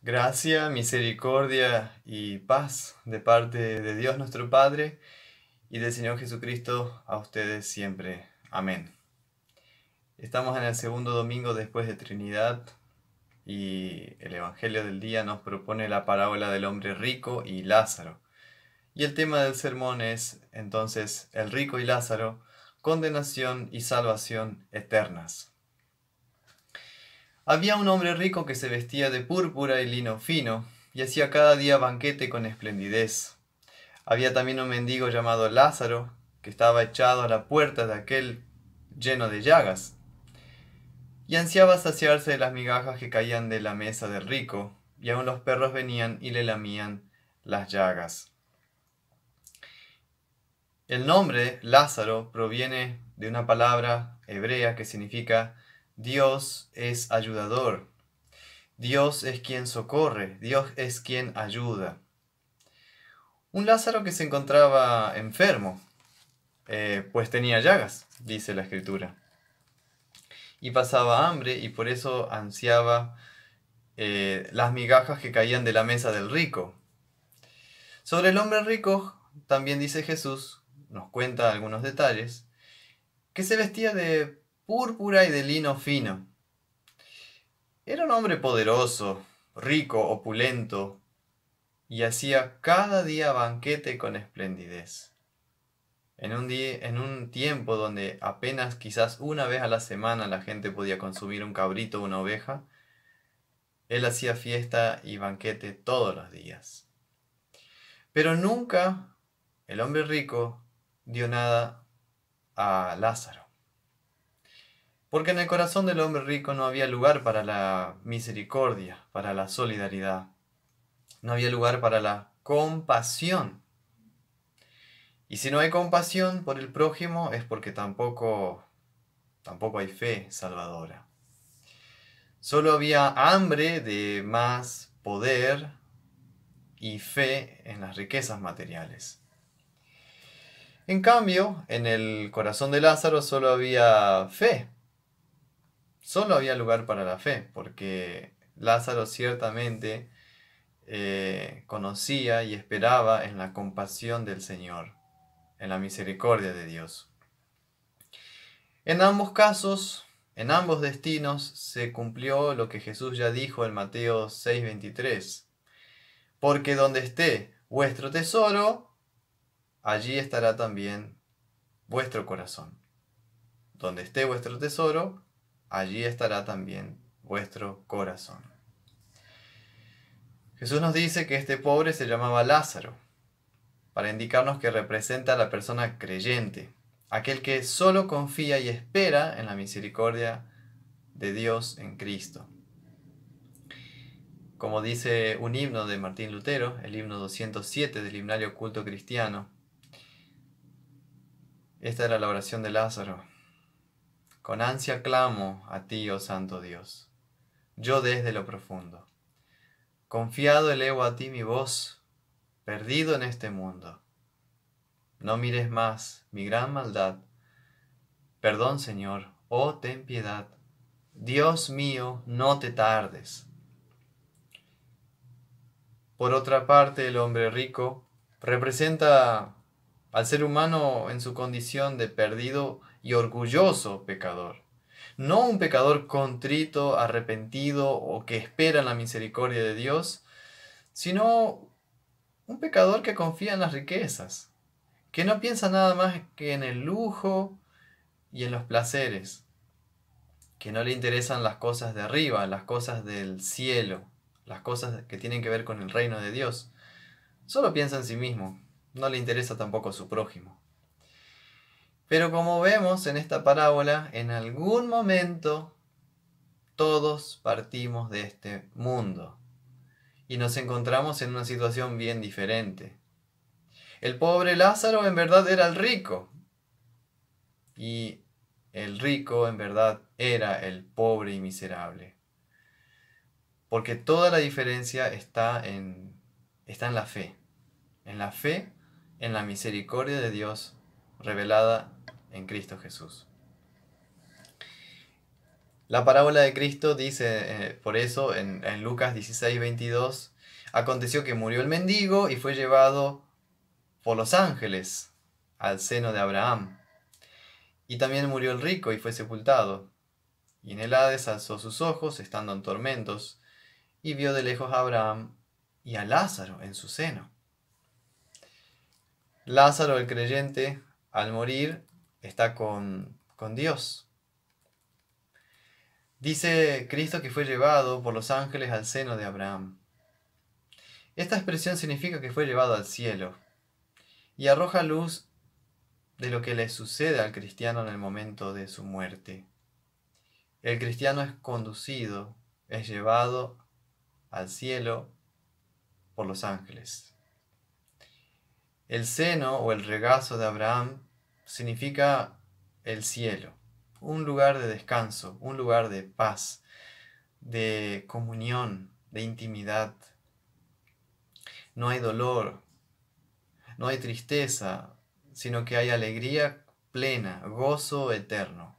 Gracia, misericordia y paz de parte de Dios nuestro Padre y del Señor Jesucristo a ustedes siempre. Amén. Estamos en el segundo domingo después de Trinidad y el Evangelio del día nos propone la parábola del hombre rico y Lázaro. Y el tema del sermón es entonces el rico y Lázaro, condenación y salvación eternas. Había un hombre rico que se vestía de púrpura y lino fino, y hacía cada día banquete con esplendidez. Había también un mendigo llamado Lázaro, que estaba echado a la puerta de aquel lleno de llagas, y ansiaba saciarse de las migajas que caían de la mesa del rico, y aun los perros venían y le lamían las llagas. El nombre Lázaro proviene de una palabra hebrea que significa Dios es ayudador. Dios es quien socorre, Dios es quien ayuda. Un Lázaro que se encontraba enfermo, pues tenía llagas, dice la Escritura. Y pasaba hambre y por eso ansiaba las migajas que caían de la mesa del rico. Sobre el hombre rico, también dice Jesús, nos cuenta algunos detalles, que se vestía de púrpura y de lino fino. Era un hombre poderoso, rico, opulento, y hacía cada día banquete con esplendidez. En un tiempo donde apenas quizás una vez a la semana la gente podía consumir un cabrito o una oveja, él hacía fiesta y banquete todos los días. Pero nunca el hombre rico dio nada a Lázaro. Porque en el corazón del hombre rico no había lugar para la misericordia, para la solidaridad. No había lugar para la compasión. Y si no hay compasión por el prójimo es porque tampoco hay fe salvadora. Solo había hambre de más poder y fe en las riquezas materiales. En cambio, en el corazón de Lázaro solo había fe. Solo había lugar para la fe, porque Lázaro ciertamente conocía y esperaba en la compasión del Señor, en la misericordia de Dios. En ambos casos, en ambos destinos, se cumplió lo que Jesús ya dijo en Mateo 6:23. Porque donde esté vuestro tesoro, allí estará también vuestro corazón. Donde esté vuestro tesoro, allí estará también vuestro corazón. Jesús nos dice que este pobre se llamaba Lázaro, para indicarnos que representa a la persona creyente, aquel que solo confía y espera en la misericordia de Dios en Cristo. Como dice un himno de Martín Lutero, el himno 207 del Himnario Culto Cristiano, esta era la oración de Lázaro. Con ansia clamo a ti, oh Santo Dios, yo desde lo profundo. Confiado elevo a ti mi voz, perdido en este mundo. No mires más mi gran maldad. Perdón, Señor, oh ten piedad. Dios mío, no te tardes. Por otra parte, el hombre rico representa al ser humano en su condición de perdido y orgulloso pecador. No un pecador contrito, arrepentido o que espera en la misericordia de Dios, sino un pecador que confía en las riquezas, que no piensa nada más que en el lujo y en los placeres, que no le interesan las cosas de arriba, las cosas del cielo, las cosas que tienen que ver con el reino de Dios. Solo piensa en sí mismo, no le interesa tampoco a su prójimo. Pero como vemos en esta parábola, en algún momento todos partimos de este mundo y nos encontramos en una situación bien diferente. El pobre Lázaro en verdad era el rico y el rico en verdad era el pobre y miserable. Porque toda la diferencia está en la fe. En la fe, en la misericordia de Dios revelada en Cristo Jesús. La parábola de Cristo dice, por eso, en Lucas 16:22, aconteció que murió el mendigo y fue llevado por los ángeles al seno de Abraham. Y también murió el rico y fue sepultado. Y en el Hades alzó sus ojos, estando en tormentos, y vio de lejos a Abraham y a Lázaro en su seno. Lázaro, el creyente, al morir, está con Dios. Dice Cristo que fue llevado por los ángeles al seno de Abraham. Esta expresión significa que fue llevado al cielo y arroja luz de lo que le sucede al cristiano en el momento de su muerte. El cristiano es conducido, es llevado al cielo por los ángeles. El seno o el regazo de Abraham significa el cielo, un lugar de descanso, un lugar de paz, de comunión, de intimidad. No hay dolor, no hay tristeza, sino que hay alegría plena, gozo eterno.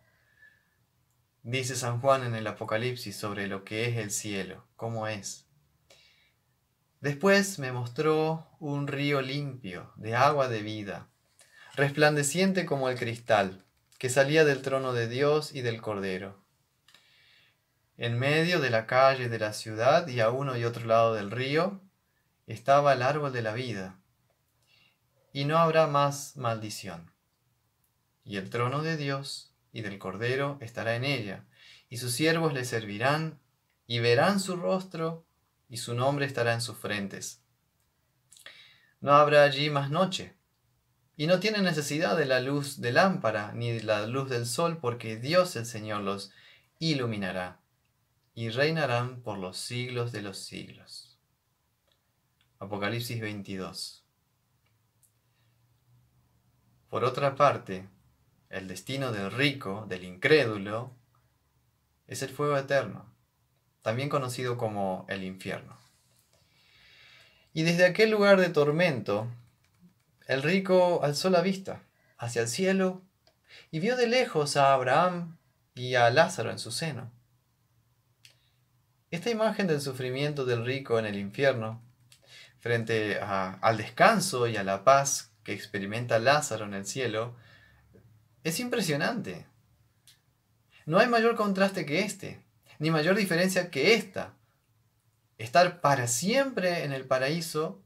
Dice San Juan en el Apocalipsis sobre lo que es el cielo, cómo es. Después me mostró un río limpio, de agua de vida, resplandeciente como el cristal, que salía del trono de Dios y del Cordero. En medio de la calle de la ciudad y a uno y otro lado del río estaba el árbol de la vida, y no habrá más maldición. Y el trono de Dios y del Cordero estará en ella, y sus siervos le servirán, y verán su rostro, y su nombre estará en sus frentes. No habrá allí más noche, y no tienen necesidad de la luz de lámpara, ni de la luz del sol, porque Dios el Señor los iluminará, y reinarán por los siglos de los siglos. Apocalipsis 22. Por otra parte, el destino del rico, del incrédulo, es el fuego eterno, también conocido como el infierno. Y desde aquel lugar de tormento, el rico alzó la vista hacia el cielo y vio de lejos a Abraham y a Lázaro en su seno. Esta imagen del sufrimiento del rico en el infierno, frente al descanso y a la paz que experimenta Lázaro en el cielo, es impresionante. No hay mayor contraste que este, ni mayor diferencia que esta. Estar para siempre en el paraíso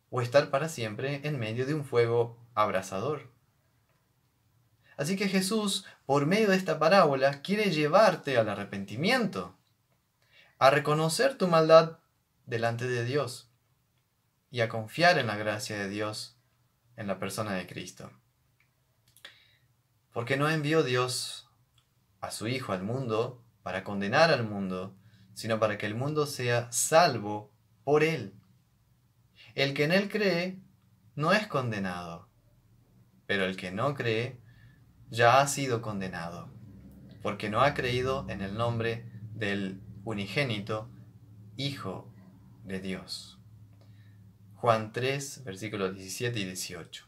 o estar para siempre en medio de un fuego abrasador. Así que Jesús, por medio de esta parábola, quiere llevarte al arrepentimiento, a reconocer tu maldad delante de Dios y a confiar en la gracia de Dios en la persona de Cristo. Porque no envió Dios a su Hijo al mundo para condenar al mundo, sino para que el mundo sea salvo por Él. El que en Él cree no es condenado, pero el que no cree ya ha sido condenado, porque no ha creído en el nombre del unigénito Hijo de Dios. Juan 3, versículos 17 y 18.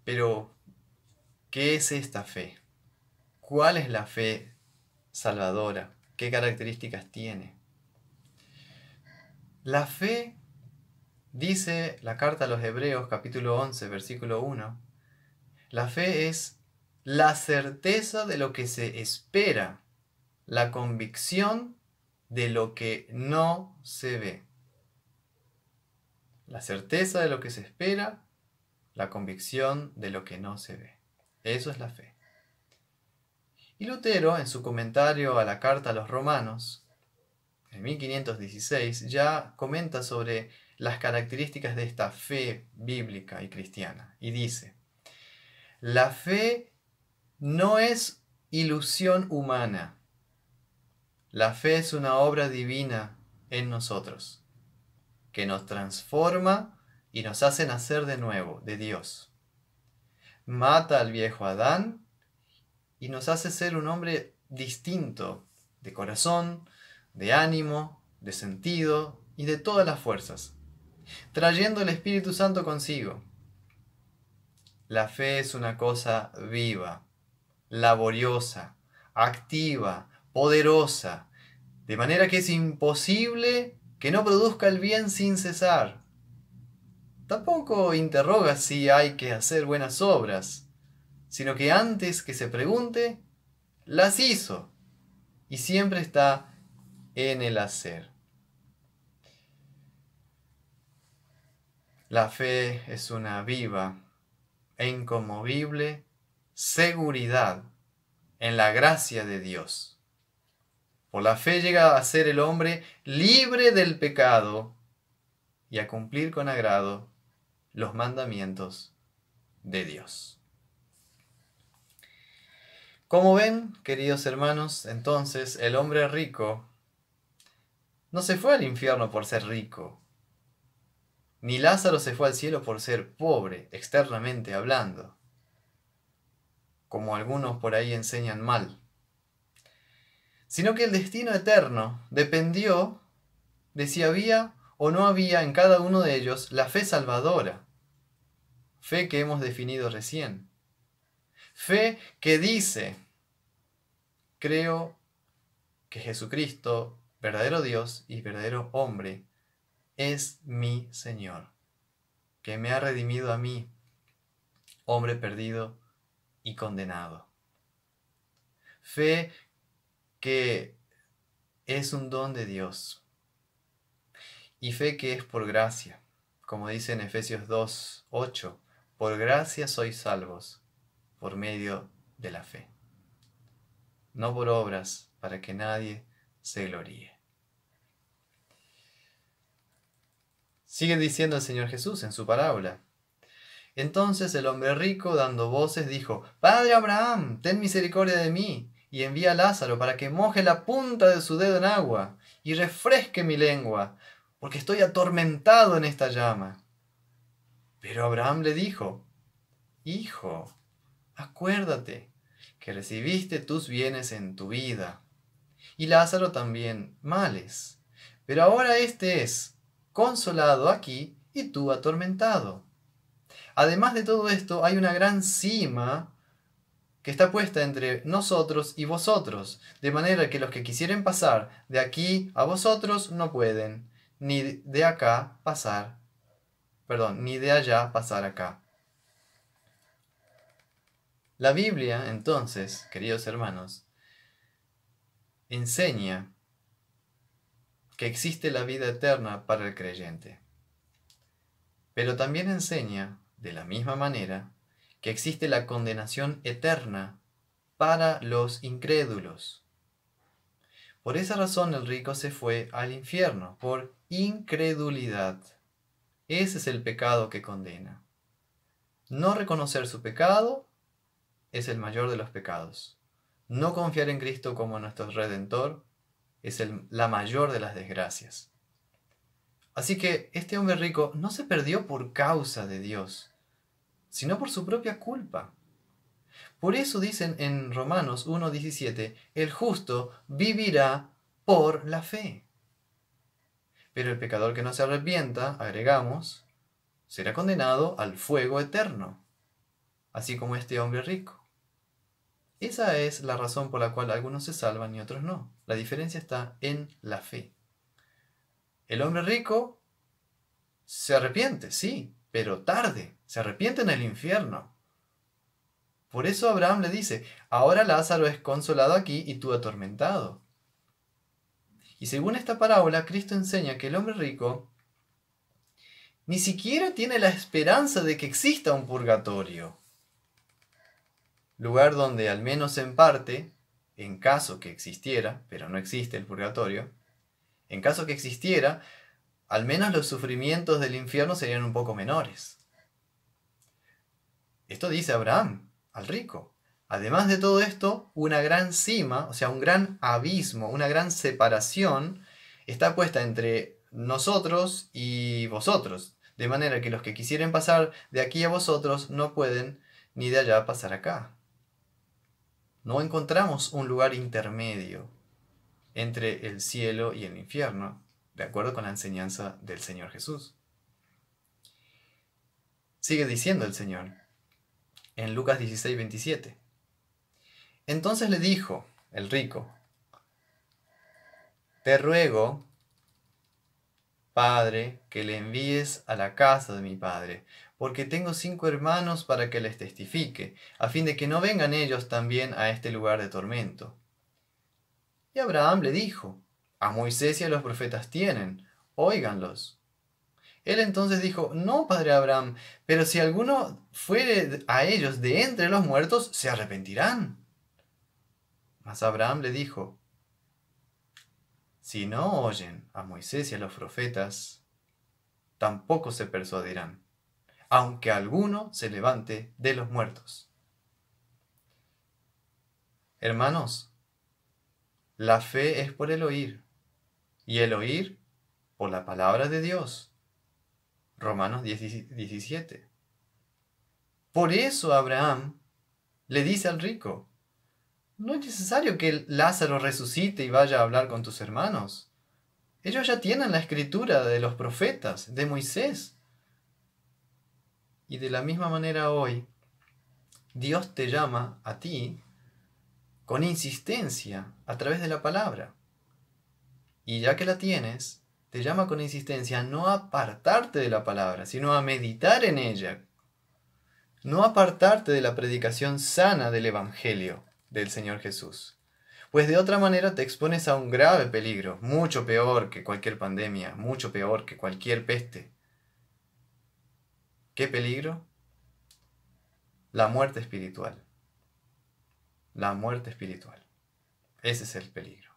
Pero, ¿qué es esta fe? ¿Cuál es la fe salvadora? ¿Qué características tiene? La fe, dice la carta a los Hebreos capítulo 11, versículo 1, la fe es la certeza de lo que se espera, la convicción de lo que no se ve. La certeza de lo que se espera, la convicción de lo que no se ve. Eso es la fe. Y Lutero, en su comentario a la carta a los Romanos, en 1516, ya comenta sobre las características de esta fe bíblica y cristiana. Y dice, la fe no es ilusión humana. La fe es una obra divina en nosotros, que nos transforma y nos hace nacer de nuevo, de Dios. Mata al viejo Adán y nos hace ser un hombre distinto, de corazón, de ánimo, de sentido y de todas las fuerzas, trayendo el Espíritu Santo consigo. La fe es una cosa viva, laboriosa, activa, poderosa, de manera que es imposible que no produzca el bien sin cesar. Tampoco interroga si hay que hacer buenas obras, sino que antes que se pregunte, las hizo, y siempre está en el hacer. La fe es una viva e inconmovible seguridad en la gracia de Dios. Por la fe llega a ser el hombre libre del pecado y a cumplir con agrado los mandamientos de Dios. Como ven, queridos hermanos, entonces el hombre rico no se fue al infierno por ser rico, ni Lázaro se fue al cielo por ser pobre, externamente hablando, como algunos por ahí enseñan mal, sino que el destino eterno dependió de si había o no había en cada uno de ellos la fe salvadora, fe que hemos definido recién, fe que dice: creo que Jesucristo, verdadero Dios y verdadero hombre, es mi Señor, que me ha redimido a mí, hombre perdido y condenado. Fe que es un don de Dios, y fe que es por gracia, como dice en Efesios 2:8, por gracia sois salvos, por medio de la fe, no por obras, para que nadie se gloríe. Sigue diciendo el Señor Jesús en su parábola: entonces el hombre rico, dando voces, dijo: Padre Abraham, ten misericordia de mí, y envía a Lázaro para que moje la punta de su dedo en agua, y refresque mi lengua, porque estoy atormentado en esta llama. Pero Abraham le dijo: Hijo, acuérdate que recibiste tus bienes en tu vida, y Lázaro también males, pero ahora éste es consolado aquí y tú atormentado. Además de todo esto, hay una gran sima que está puesta entre nosotros y vosotros, de manera que los que quisieren pasar de aquí a vosotros no pueden, ni de acá pasar, ni de allá pasar acá. La Biblia, entonces, queridos hermanos, enseña que existe la vida eterna para el creyente, pero también enseña, de la misma manera, que existe la condenación eterna para los incrédulos. Por esa razón el rico se fue al infierno, por incredulidad. Ese es el pecado que condena. No reconocer su pecado es el mayor de los pecados. No confiar en Cristo como nuestro Redentor es la mayor de las desgracias. Así que este hombre rico no se perdió por causa de Dios, sino por su propia culpa. Por eso dicen en Romanos 1:17, el justo vivirá por la fe. Pero el pecador que no se arrepienta, agregamos, será condenado al fuego eterno, así como este hombre rico. Esa es la razón por la cual algunos se salvan y otros no. La diferencia está en la fe. El hombre rico se arrepiente, sí, pero tarde, se arrepiente en el infierno. Por eso Abraham le dice: ahora Lázaro es consolado aquí y tú atormentado. Y según esta parábola, Cristo enseña que el hombre rico ni siquiera tiene la esperanza de que exista un purgatorio, lugar donde, al menos en parte, en caso que existiera, pero no existe el purgatorio, en caso que existiera, al menos los sufrimientos del infierno serían un poco menores. Esto dice Abraham al rico. Además de todo esto, una gran sima, o sea, un gran abismo, una gran separación, está puesta entre nosotros y vosotros, de manera que los que quisieren pasar de aquí a vosotros no pueden, ni de allá pasar acá. No encontramos un lugar intermedio entre el cielo y el infierno, de acuerdo con la enseñanza del Señor Jesús. Sigue diciendo el Señor en Lucas 16:27. Entonces le dijo el rico: te ruego, Padre, que le envíes a la casa de mi padre, porque tengo 5 hermanos para que les testifique, a fin de que no vengan ellos también a este lugar de tormento. Y Abraham le dijo: a Moisés y a los profetas tienen, óiganlos. Él entonces dijo: no, padre Abraham, pero si alguno fuere a ellos de entre los muertos, se arrepentirán. Mas Abraham le dijo: si no oyen a Moisés y a los profetas, tampoco se persuadirán, aunque alguno se levante de los muertos. Hermanos, la fe es por el oír, y el oír por la palabra de Dios. Romanos 17. Por eso Abraham le dice al rico: no es necesario que Lázaro resucite y vaya a hablar con tus hermanos. Ellos ya tienen la escritura de los profetas, de Moisés. Y de la misma manera hoy, Dios te llama a ti con insistencia a través de la palabra. Y ya que la tienes, te llama con insistencia a no apartarte de la palabra, sino a meditar en ella. No apartarte de la predicación sana del Evangelio del Señor Jesús. Pues de otra manera te expones a un grave peligro, mucho peor que cualquier pandemia, mucho peor que cualquier peste. ¿Qué peligro? La muerte espiritual. La muerte espiritual. Ese es el peligro.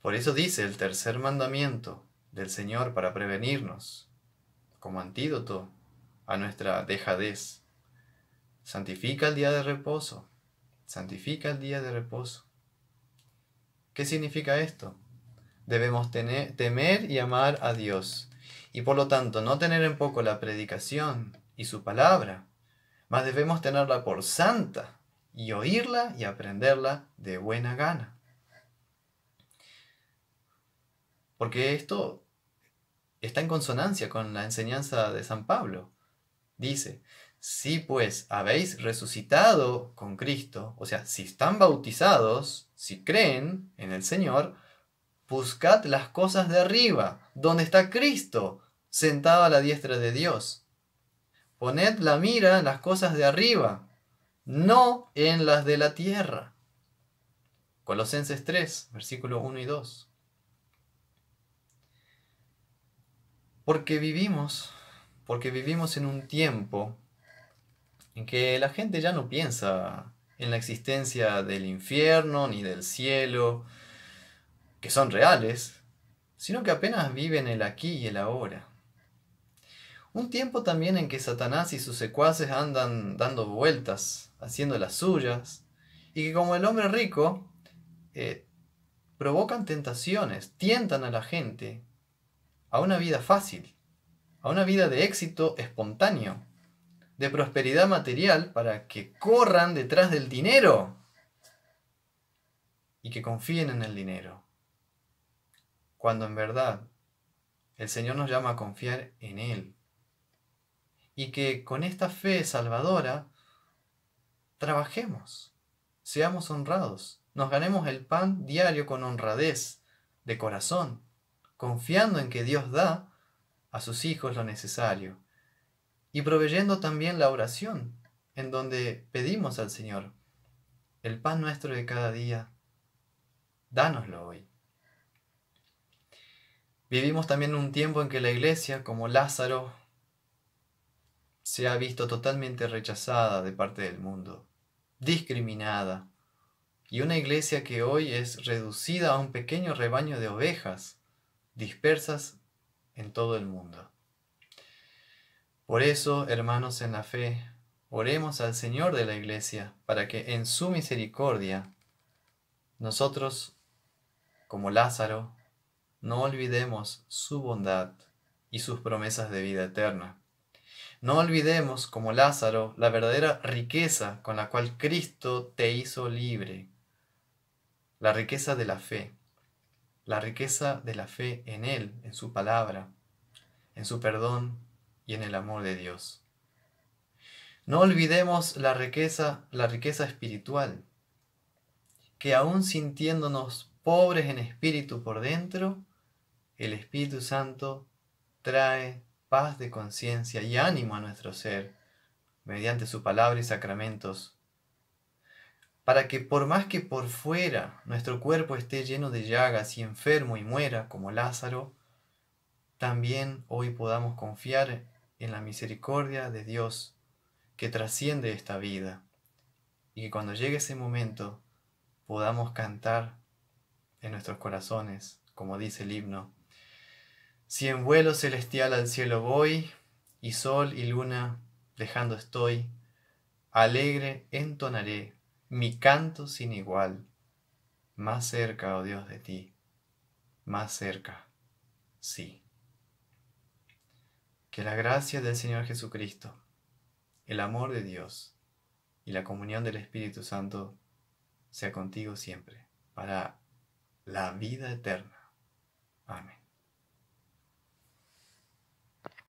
Por eso dice el tercer mandamiento del Señor para prevenirnos, como antídoto a nuestra dejadez: santifica el día de reposo. Santifica el día de reposo. ¿Qué significa esto? Debemos temer y amar a Dios, y por lo tanto no tener en poco la predicación y su palabra, mas debemos tenerla por santa y oírla y aprenderla de buena gana. Porque esto está en consonancia con la enseñanza de San Pablo. Dice: si pues habéis resucitado con Cristo, o sea, si están bautizados, si creen en el Señor, buscad las cosas de arriba, donde está Cristo, sentado a la diestra de Dios. Poned la mira en las cosas de arriba, no en las de la tierra. Colosenses 3, versículos 1 y 2. Porque vivimos en un tiempo en que la gente ya no piensa en la existencia del infierno ni del cielo, que son reales, sino que apenas viven el aquí y el ahora. Un tiempo también en que Satanás y sus secuaces andan dando vueltas, haciendo las suyas, y que como el hombre rico, provocan tentaciones, tientan a la gente a una vida fácil, a una vida de éxito espontáneo, de prosperidad material, para que corran detrás del dinero y que confíen en el dinero. Cuando en verdad el Señor nos llama a confiar en Él. Y que con esta fe salvadora trabajemos, seamos honrados, nos ganemos el pan diario con honradez de corazón, confiando en que Dios da a sus hijos lo necesario, y proveyendo también la oración, en donde pedimos al Señor: el pan nuestro de cada día, dánoslo hoy. Vivimos también un tiempo en que la iglesia, como Lázaro, se ha visto totalmente rechazada de parte del mundo, discriminada, y una iglesia que hoy es reducida a un pequeño rebaño de ovejas dispersas en todo el mundo. Por eso, hermanos en la fe, oremos al Señor de la iglesia para que en su misericordia nosotros, como Lázaro, no olvidemos su bondad y sus promesas de vida eterna. No olvidemos, como Lázaro, la verdadera riqueza con la cual Cristo te hizo libre. La riqueza de la fe. La riqueza de la fe en Él, en su palabra, en su perdón y en el amor de Dios. No olvidemos la riqueza espiritual. que aún sintiéndonos pobres en espíritu por dentro, el Espíritu Santo trae paz de conciencia y ánimo a nuestro ser mediante su palabra y sacramentos, para que por más que por fuera nuestro cuerpo esté lleno de llagas y enfermo y muera como Lázaro, también hoy podamos confiar en la misericordia de Dios que trasciende esta vida, y que cuando llegue ese momento podamos cantar en nuestros corazones, como dice el himno: si en vuelo celestial al cielo voy, y sol y luna dejando estoy, alegre entonaré mi canto sin igual, más cerca, oh Dios, de ti, más cerca, sí. Que la gracia del Señor Jesucristo, el amor de Dios y la comunión del Espíritu Santo sea contigo siempre, para la vida eterna. Amén.